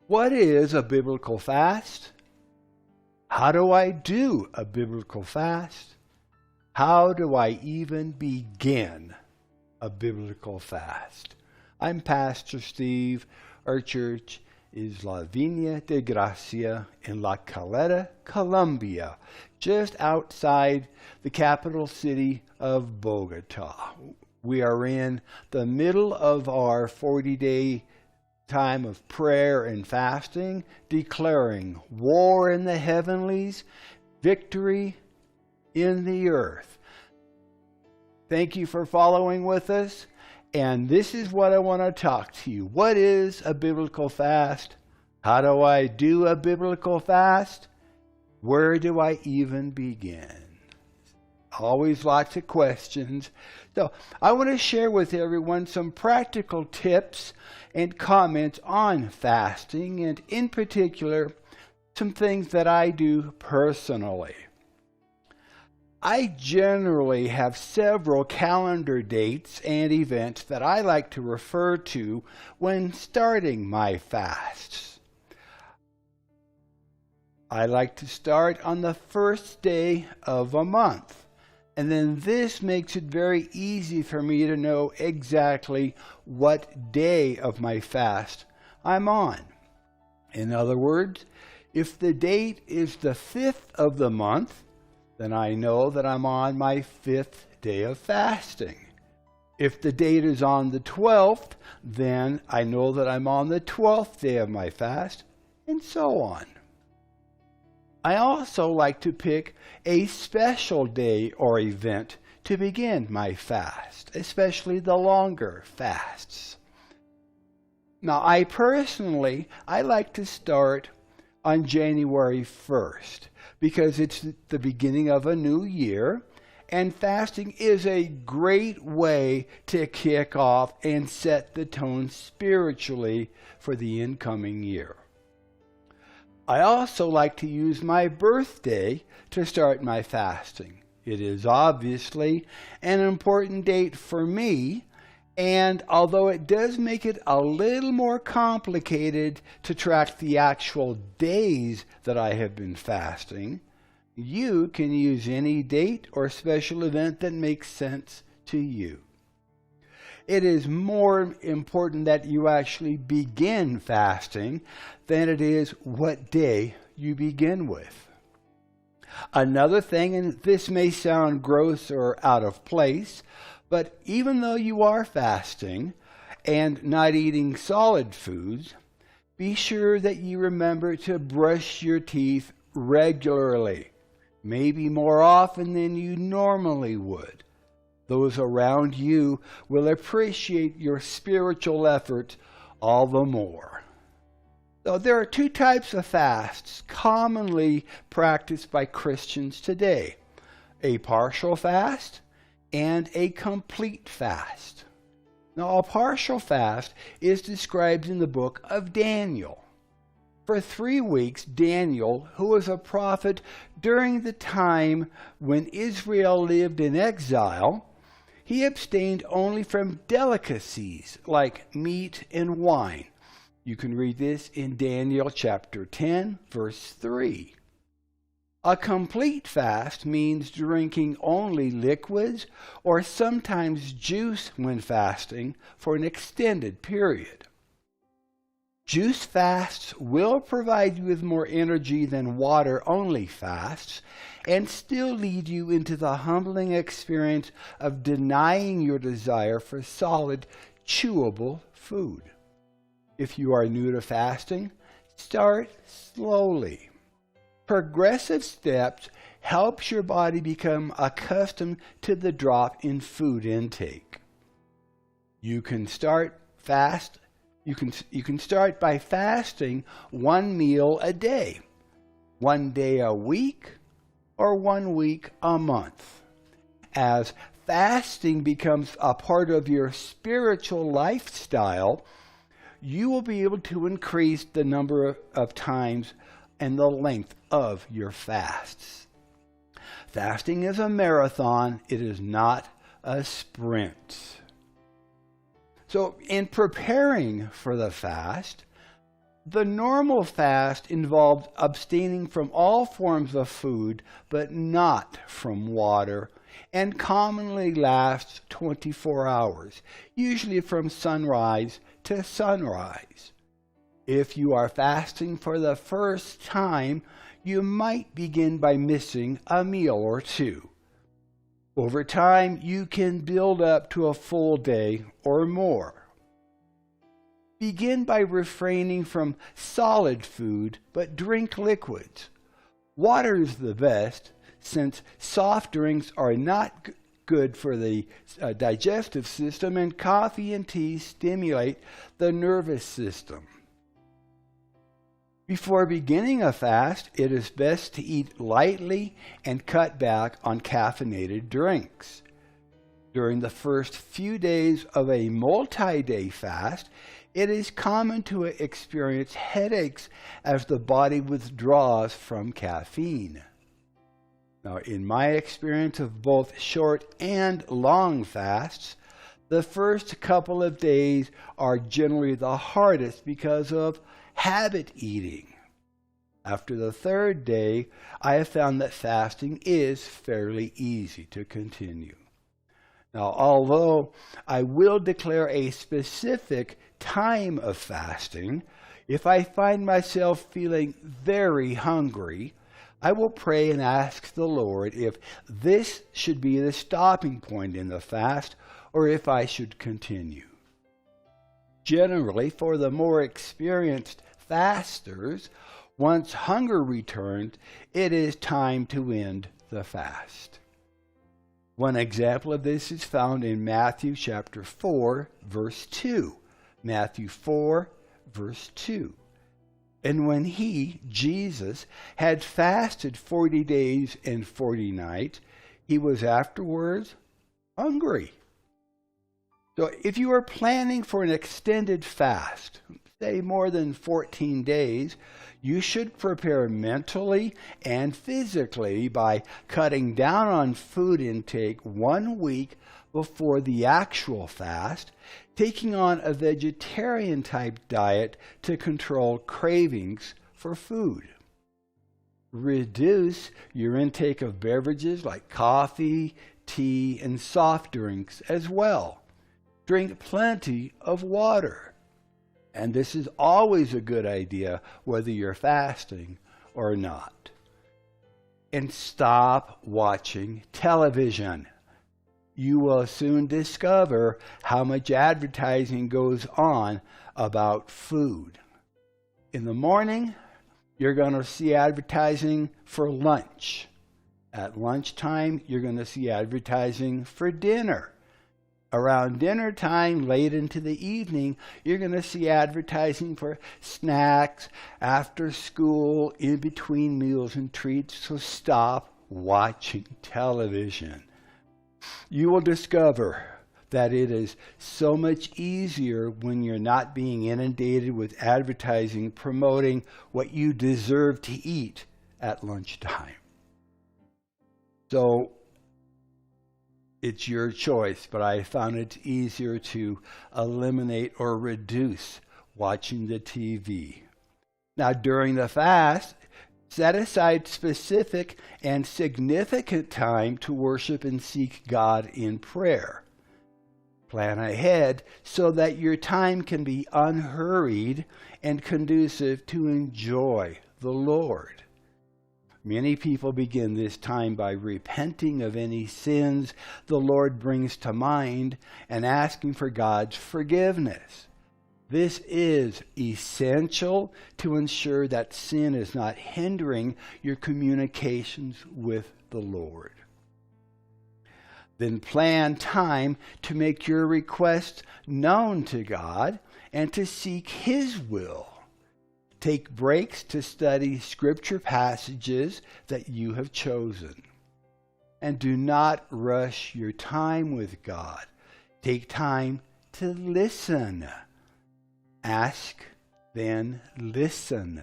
What is a biblical fast? How do I do a biblical fast? How do I even begin a biblical fast? I'm Pastor Steve. Our church is La Viña de Gracia in La Caleta, Colombia, just outside the capital city of Bogota. We are in the middle of our 40-day time of prayer and fasting, declaring war in the heavenlies, victory in the earth. Thank you for following with us. And this is what I want to talk to you. What is a biblical fast? How do I do a biblical fast? Where do I even begin? Always lots of questions. So I want to share with everyone some practical tips and comments on fasting, and in particular, some things that I do personally. I generally have several calendar dates and events that I like to refer to when starting my fasts. I like to start on the first day of a month. And then this makes it very easy for me to know exactly what day of my fast I'm on. In other words, if the date is the 5th of the month, then I know that I'm on my 5th day of fasting. If the date is on the 12th, then I know that I'm on the 12th day of my fast, and so on. I also like to pick a special day or event to begin my fast, especially the longer fasts. Now, I like to start on January 1st because it's the beginning of a new year, and fasting is a great way to kick off and set the tone spiritually for the incoming year. I also like to use my birthday to start my fasting. It is obviously an important date for me, and although it does make it a little more complicated to track the actual days that I have been fasting, you can use any date or special event that makes sense to you. It is more important that you actually begin fasting than it is what day you begin with. Another thing, and this may sound gross or out of place, but even though you are fasting and not eating solid foods, be sure that you remember to brush your teeth regularly, maybe more often than you normally would. Those around you will appreciate your spiritual effort all the more. So there are two types of fasts commonly practiced by Christians today: a partial fast and a complete fast. Now, a partial fast is described in the book of Daniel. For 3 weeks, Daniel, who was a prophet during the time when Israel lived in exile, he abstained only from delicacies like meat and wine. You can read this in Daniel chapter 10, verse 3. A complete fast means drinking only liquids or sometimes juice when fasting for an extended period. Juice fasts will provide you with more energy than water-only fasts and still lead you into the humbling experience of denying your desire for solid, chewable food. If you are new to fasting, start slowly. Progressive steps helps your body become accustomed to the drop in food intake. You can start by fasting 1 meal a day, 1 day a week, or 1 week a month. As fasting becomes a part of your spiritual lifestyle, you will be able to increase the number of times and the length of your fasts. Fasting is a marathon, it is not a sprint. So in preparing for the fast, The normal fast involves abstaining from all forms of food, but not from water, and commonly lasts 24 hours, usually from sunrise to sunrise. If you are fasting for the first time, you might begin by missing a meal or two. Over time, you can build up to a full day or more. Begin by refraining from solid food, but drink liquids. Water is the best, since soft drinks are not good for the digestive system, and coffee and tea stimulate the nervous system. Before beginning a fast, it is best to eat lightly and cut back on caffeinated drinks. During the first few days of a multi-day fast, it is common to experience headaches as the body withdraws from caffeine. Now, in my experience of both short and long fasts, the first couple of days are generally the hardest because of habit eating. After the third day, I have found that fasting is fairly easy to continue. Now, although I will declare a specific time of fasting, if I find myself feeling very hungry, I will pray and ask the Lord if this should be the stopping point in the fast or if I should continue. Generally, for the more experienced fasters, once hunger returns, it is time to end the fast. One example of this is found in Matthew chapter 4, verse 2. Matthew 4, verse 2. And when he, Jesus, had fasted 40 days and 40 nights, he was afterwards hungry. So if you are planning for an extended fast, say more than 14 days, you should prepare mentally and physically by cutting down on food intake 1 week before the actual fast, taking on a vegetarian type diet to control cravings for food. Reduce your intake of beverages like coffee, tea, and soft drinks as well. Drink plenty of water. And this is always a good idea, whether you're fasting or not. And stop watching television. You will soon discover how much advertising goes on about food. In the morning, you're going to see advertising for lunch. At lunchtime, you're going to see advertising for dinner. Around dinner time, late into the evening, you're going to see advertising for snacks, after school, in between meals and treats. So stop watching television. You will discover that it is so much easier when you're not being inundated with advertising promoting what you deserve to eat at lunchtime. So it's your choice, but I found it easier to eliminate or reduce watching the TV. Now, during the fast, set aside specific and significant time to worship and seek God in prayer. Plan ahead so that your time can be unhurried and conducive to enjoy the Lord. Many people begin this time by repenting of any sins the Lord brings to mind and asking for God's forgiveness. This is essential to ensure that sin is not hindering your communications with the Lord. Then plan time to make your requests known to God and to seek His will. Take breaks to study scripture passages that you have chosen. And do not rush your time with God. Take time to listen. Ask, then listen.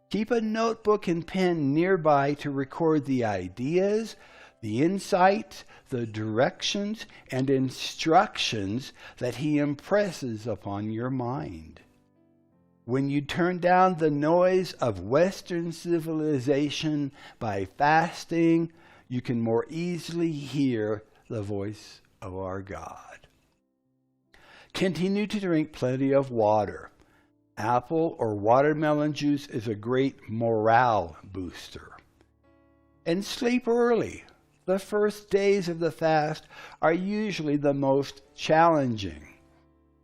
Keep a notebook and pen nearby to record the ideas, the insights, the directions, and instructions that He impresses upon your mind. When you turn down the noise of Western civilization by fasting, you can more easily hear the voice of our God. Continue to drink plenty of water. Apple or watermelon juice is a great morale booster. And sleep early. The first days of the fast are usually the most challenging.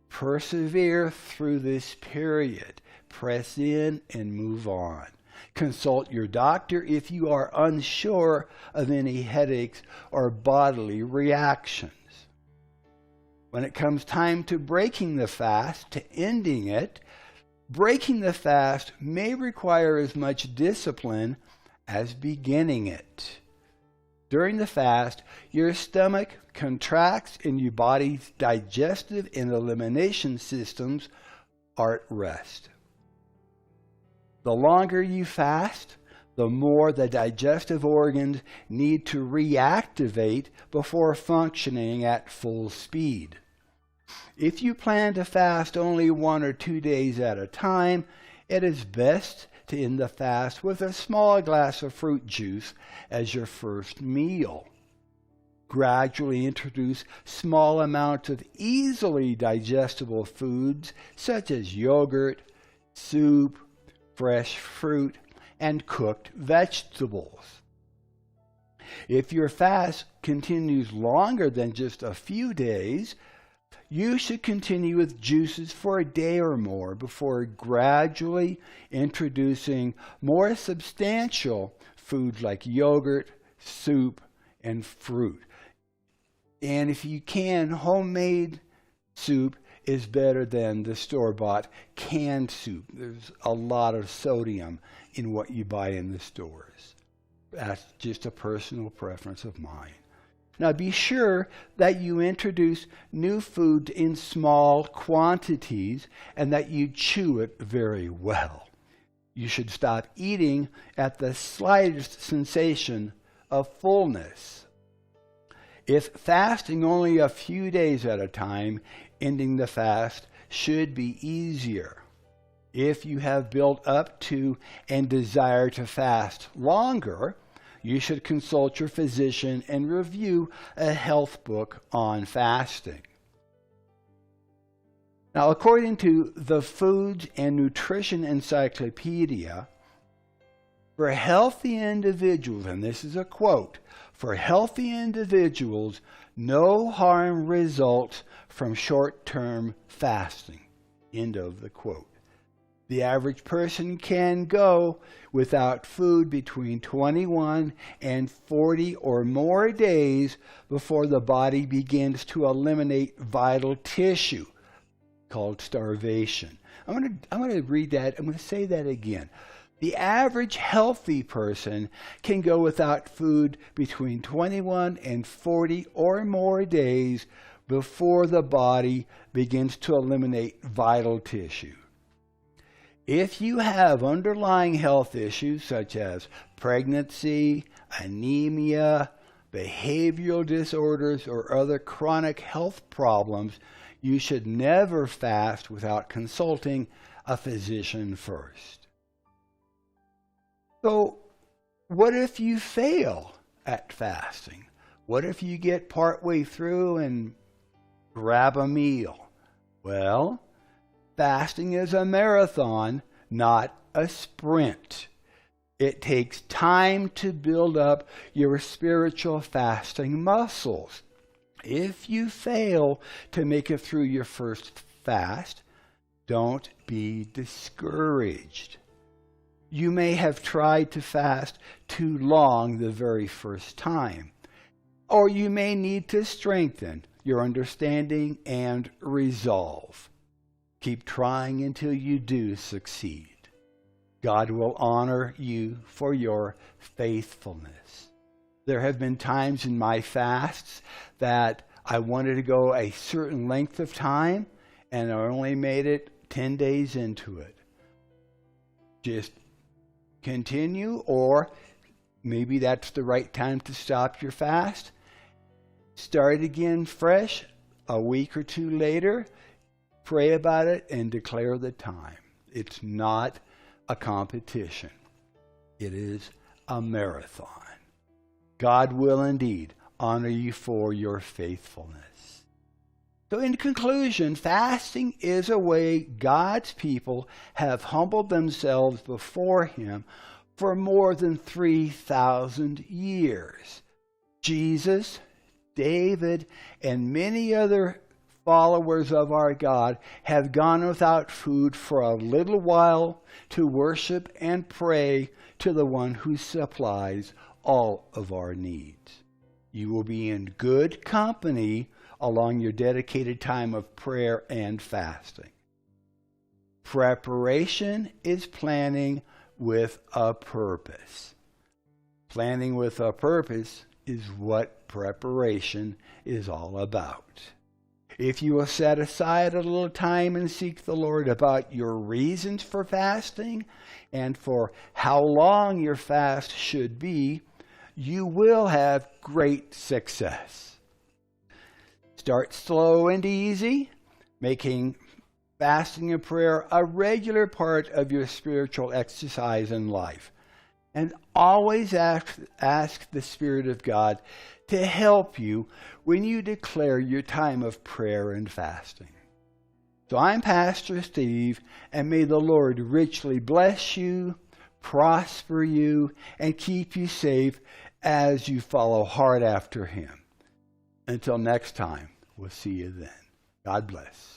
Persevere through this period. Press in and move on. Consult your doctor if you are unsure of any headaches or bodily reactions. When it comes time to breaking the fast, to ending it, breaking the fast may require as much discipline as beginning it. During the fast, your stomach contracts and your body's digestive and elimination systems are at rest. The longer you fast, the more the digestive organs need to reactivate before functioning at full speed. If you plan to fast only 1 or 2 days at a time, it is best to end the fast with a small glass of fruit juice as your first meal. Gradually introduce small amounts of easily digestible foods such as yogurt, soup, fresh fruit, and cooked vegetables. If your fast continues longer than just a few days, you should continue with juices for a day or more before gradually introducing more substantial foods like yogurt, soup, and fruit. And if you can, homemade soup is better than the store-bought canned soup. There's a lot of sodium in what you buy in the stores. That's just a personal preference of mine. Now be sure that you introduce new food in small quantities and that you chew it very well. You should stop eating at the slightest sensation of fullness. If fasting only a few days at a time, ending the fast should be easier. If you have built up to and desire to fast longer, you should consult your physician and review a health book on fasting. Now, according to the Food and Nutrition Encyclopedia, for healthy individuals, and this is a quote, for healthy individuals, no harm results from short-term fasting. End of the quote. The average person can go without food between 21 and 40 or more days before the body begins to eliminate vital tissue, called starvation. I'm going to read that. I'm going to say that again. The average healthy person can go without food between 21 and 40 or more days before the body begins to eliminate vital tissue. If you have underlying health issues such as pregnancy, anemia, behavioral disorders, or other chronic health problems, you should never fast without consulting a physician first. So, what if you fail at fasting? What if you get partway through and grab a meal? Well, fasting is a marathon, not a sprint. It takes time to build up your spiritual fasting muscles. If you fail to make it through your first fast, don't be discouraged. You may have tried to fast too long the very first time, or you may need to strengthen your understanding and resolve. Keep trying until you do succeed. God will honor you for your faithfulness. There have been times in my fasts that I wanted to go a certain length of time, and I only made it 10 days into it. Just continue, or maybe that's the right time to stop your fast. Start again fresh a week or two later. Pray about it and declare the time. It's not a competition. It is a marathon. God will indeed honor you for your faithfulness. So in conclusion, fasting is a way God's people have humbled themselves before Him for more than 3,000 years. Jesus, David, and many other followers of our God have gone without food for a little while to worship and pray to the one who supplies all of our needs. You will be in good company along your dedicated time of prayer and fasting. Preparation is planning with a purpose. Planning with a purpose is what preparation is all about. If you will set aside a little time and seek the Lord about your reasons for fasting and for how long your fast should be, you will have great success. Start slow and easy, making fasting and prayer a regular part of your spiritual exercise in life. And always ask the Spirit of God to help you when you declare your time of prayer and fasting. So I'm Pastor Steve, and may the Lord richly bless you, prosper you, and keep you safe as you follow hard after Him. Until next time, we'll see you then. God bless.